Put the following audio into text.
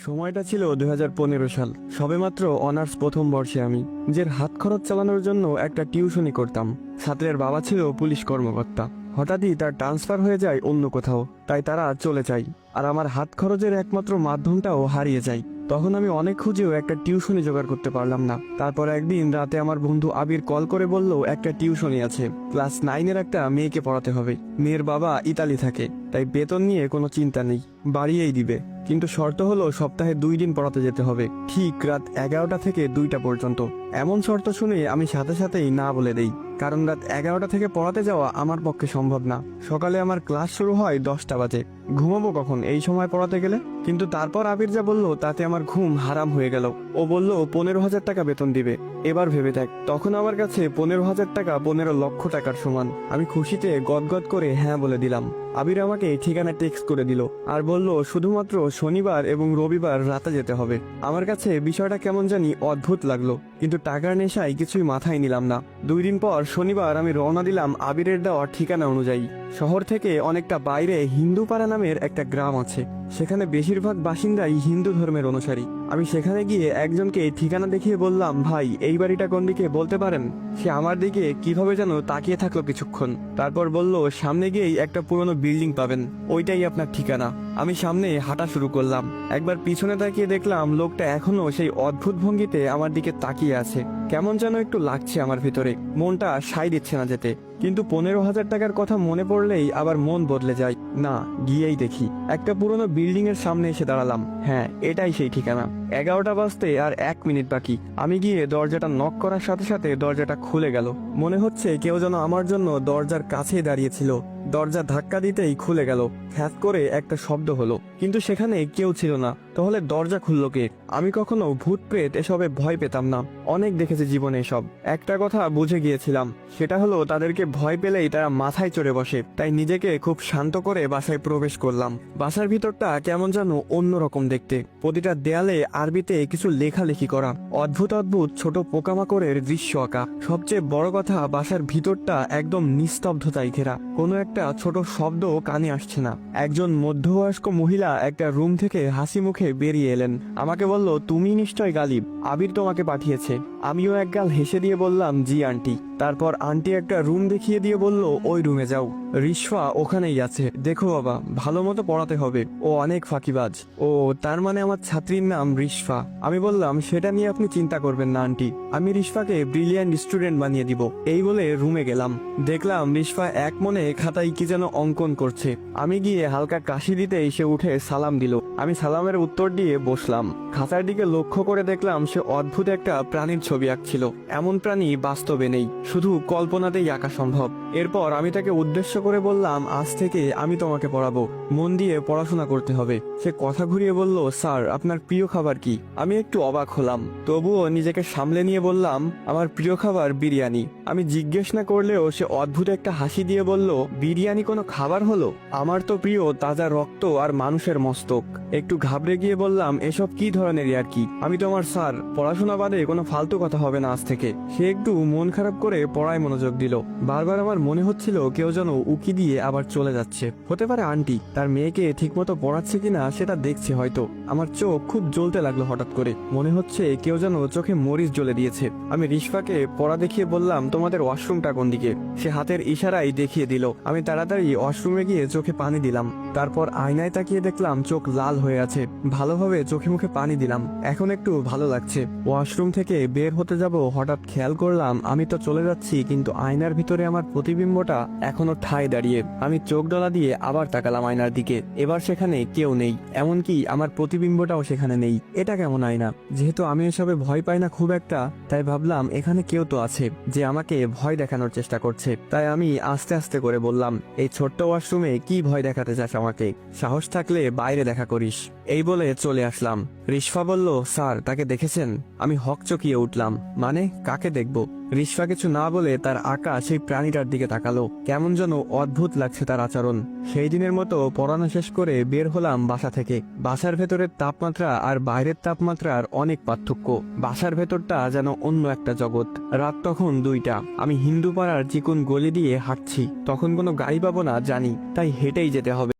সময়টা ছিল 2015 সাল। সবেমাত্র অনার্স প্রথম বর্ষে আমি নিজের হাত খরচ চালানোর জন্য একটা টিউশনি করতাম। ছাত্রের বাবা ছিল পুলিশ কর্মকর্তা। হঠাৎই তার ট্রান্সফার হয়ে যায় অন্য কোথাও, তাই তারা চলে যায় আর আমার হাত খরচের একমাত্র মাধ্যমটাও হারিয়ে যায়। তখন আমি অনেক খুঁজেও একটা টিউশনি জোগাড় করতে পারলাম না। তারপর একদিন রাতে আমার বন্ধু আবির কল করে বলল একটা টিউশনি আছে, ক্লাস 9-এর একটা মেয়েকে পড়াতে হবে। মেয়ের বাবা ইতালি থাকে, তাই বেতন নিয়ে কোনো চিন্তা নেই, বাড়িয়েই দিবে। কিন্তু শর্ত হলো সপ্তাহে 2 দিন পড়াতে যেতে হবে, ঠিক রাত 11টা থেকে 2টা পর্যন্ত। এমন শর্ত শুনে আমি সাথে সাথেই না বলে দেই, কারণ রাত 11টা থেকে পড়াতে যাওয়া আমার পক্ষে সম্ভব না। সকালে আমার ক্লাস শুরু হয় 10টা বাজে, ঘুমাবো কখন এই সময় পড়াতে গেলে? কিন্তু তারপর আবির যা বলল তাতে আমার ঘুম হারাম হয়ে গেল। ও বলল 15,000 টাকা বেতন দিবে। এবার ভেবে দেখ, তখন আমার কাছে 15,000 টাকা 15 লক্ষ টাকার সমান। আমি খুশিতে গদগদ করে হ্যাঁ বলে দিলাম। আবির আমাকে ঠিকানা টেক্সট করে দিল আর বলল শুধুমাত্র শনিবার এবং রবিবার রাতে যেতে হবে। আমার কাছে বিষয়টা কেমন জানি অদ্ভুত লাগলো, কিন্তু টাকার নেশায় কিছুই মাথায় নিলাম না। 2 দিন পর শনিবার আমি রওনা দিলাম আবিরের দেওয়া ঠিকানা অনুযায়ী। শহর থেকে অনেকটা বাইরে হিন্দুপাড়া নামের একটা গ্রাম আছে, সেখানে বেশিরভাগ বাসিন্দাই হিন্দু ধর্মের অনুসারী। আমি সেখানে গিয়ে একজনকে ঠিকানা দেখিয়ে বললাম, ভাই এই বাড়িটা কোন দিকে বলতে পারেন? সে আমার দিকে কিভাবে যেন তাকিয়ে থাকলো কিছুক্ষণ, তারপর বলল সামনে গিয়েই একটা পুরনো বিল্ডিং পাবেন, ওইটাই আপনার ঠিকানা। আমি সামনে হাঁটা শুরু করলাম। একবার পিছনে তাকিয়ে দেখলাম লোকটা এখনো সেই অদ্ভুত ভঙ্গিতে আমার দিকে তাকিয়ে আছে। কেমন যেন একটু লাগছে আমার ভিতরে, মনটা সাই দিচ্ছে না যেতে। কিন্তু 15,000 টাকার কথা মনে পড়লেই আবার মন বদলে যায়। না, গিয়েই দেখি। একটা পুরনো বিল্ডিং এর সামনে এসে দাঁড়ালাম। হ্যাঁ, এটাই সেই ঠিকানা। 11টা বাজতে আর 1 মিনিট বাকি। আমি গিয়ে দরজাটা নক করার সাথে সাথে দরজাটা খুলে গেল। মনে হচ্ছে কেউ যেন আমার জন্য দরজার কাছেই দাঁড়িয়েছিল। দরজা ধাক্কা দিতেই খুলে গেল, খ্যাত করে একটা শব্দ হলো, কিন্তু সেখানে কেউ ছিল না। তাহলে দরজা খুললো কে? আমি কখনো ভূত প্রেত এসবে ভয় পেতাম না, অনেক দেখেছি জীবনে এসব। একটা কথা বুঝে গিয়েছিলাম, সেটা হলো তাদেরকে ভয় পেলেই তারা মাথায় চড়ে বসে। তাই নিজেকে খুব শান্ত করে বাসায় প্রবেশ করলাম। বাসার ভিতরটা কেমন যেন অন্যরকম দেখতে। প্রতিটা দেয়ালে আরবিতে কিছু লেখালেখি করা, অদ্ভুত অদ্ভুত ছোট পোকামাকড়ের দৃশ্য আঁকা। সবচেয়ে বড় কথা, বাসার ভিতরটা একদম নিস্তব্ধতায় ঘেরা, কোনো একটা ছোট শব্দ কানে আসছে না। একজন মধ্যবয়স্ক মহিলা একটা রুম থেকে হাসি মুখে বেরিয়ে এলেন। আমাকে বলল, তুমি নিশ্চয় গালিব, আবির তোমাকে পাঠিয়েছে। আমিও একগাল হেসে দিয়ে বললাম, জি আন্টি। তারপর আন্টি একটা রুম দেখিয়ে দিয়ে বলল, ওই রুমে যাও, রিশফা ওখানেই আছে, দেখো বাবা, ভালো মতো পড়াতে হবে, ও অনেক ফাঁকিবাজ। ও, তার মানে আমার ছাত্রীর নাম রিশফা? আমি বললাম, সেটা নিয়ে আপনি চিন্তা করবেন না আন্টি, আমি রিশফাকে ব্রিলিয়ান্ট স্টুডেন্ট বানিয়ে দিব। এই বলে রুমে গেলাম। দেখলাম রিশফা এক মনে খাতায় কি যেন অঙ্কন করছে। আমি গিয়ে হালকা কাশি দিতে সে উঠে সালাম দিল। আমি সালামের উত্তর দিয়ে বসলাম। খাতার দিকে লক্ষ্য করে দেখলাম সে অদ্ভুত একটা প্রাণীর ছবি আঁকছিল। এমন প্রাণী বাস্তবে নেই, শুধু কল্পনাতেই আঁকা সম্ভব। এরপর আমি তাকে উদ্দেশ্য করে বললাম, আজ থেকে আমি তোমাকে পড়াবো, মন দিয়ে পড়াশোনা করতে হবে। সে কথা ঘুরিয়ে বলল, স্যার আপনার প্রিয় খাবার কি? আমি একটু অবাক হলাম, তবুও নিজেকে সামলে নিয়ে বললাম, আমার প্রিয় খাবার বিরিয়ানি। আমি জিজ্ঞেস না করলেও সে অদ্ভুত একটা হাসি দিয়ে বলল, বিরিয়ানি কোনো খাবার হলো? আমার তো প্রিয় তাজা রক্ত আর মানুষের মস্তক। একটু ঘাবড়ে গিয়ে বললাম, এসব কি ধরনের আর কি? আমি তো আমার স্যার, পড়াশোনা বাদে কোনো ফালতু কথা হবে না আজ থেকে। সে একটু মন খারাপ করে পড়ায় মনোযোগ দিল। বারবার আমার মনে হচ্ছিল কেউ যেন উকি দিয়ে আবার চলে যাচ্ছে। হতে পারে আন্টি তার মেয়েকে ঠিকমতো পড়াচ্ছে কিনা সেটা দেখছে হয়তো। আমার চোখ খুব জ্বলতে লাগলো হঠাৎ করে, মনে হচ্ছে কেউ যেন চোখে মরিচ জ্বলে দিয়েছে। আমি রিশফাকে পড়া দেখিয়ে বললাম, তোমাদের ওয়াশরুমটা কোন দিকে? সে হাতের ইশারায় দেখিয়ে দিল। আমি তাড়াতাড়ি ওয়াশরুমে গিয়ে চোখে পানি দিলাম। তারপর আয়নায় তাকিয়ে দেখলাম চোখ লাল হয়ে আছে। ভালোভাবে চোখে মুখে পানি দিলাম, এখন একটু ভালো লাগছে। ওয়াশরুম থেকে বের হতে যাব, হঠাৎ খেয়াল করলাম আমি তো চলে যাচ্ছি, কিন্তু আয়নার ভিতরে আমার প্রতিবিম্বটা এখনো ঠায় দাঁড়িয়ে। আমি চোখ ডলা দিয়ে আবার তাকালাম আয়নার দিকে। এবার সেখানে কেউ নেই, এমনকি আমার প্রতিবিম্বটাও সেখানে নেই। এটা কেমন আয়না? যেহেতু আমি এসবে ভয় পাই না খুব একটা, তাই ভাবলাম এখানে কেউ তো আছে যে আমাকে ভয় দেখানোর চেষ্টা করছে। তাই আমি আস্তে আস্তে করে বললাম, এই ছোট্ট ওয়াশরুমে কি ভয় দেখাতে চাস আমাকে? সাহস থাকলে বাইরে দেখা করিস। এই বলে চলে আসলাম। রিশফা বলল, স্যার তাকে দেখেছেন? আমি হকচকিয়ে উঠলাম, মানে কাকে দেখবো? রিশফা কিছু না বলে তার আঁকা সেই প্রাণীটার দিকে তাকালো। কেমন যেন অদ্ভুত লাগছে তার আচরণ। সেই দিনের মতো পড়ানো শেষ করে বের হলাম বাসা থেকে। বাসার ভেতরের তাপমাত্রা আর বাইরের তাপমাত্রার অনেক পার্থক্য। বাসার ভেতরটা যেন অন্য একটা জগৎ। রাত তখন 2টা। আমি হিন্দু পাড়ার চিকন গলি দিয়ে হাঁটছি। তখন কোনো গাড়ি পাবো না জানি, তাই হেঁটেই যেতে হবে।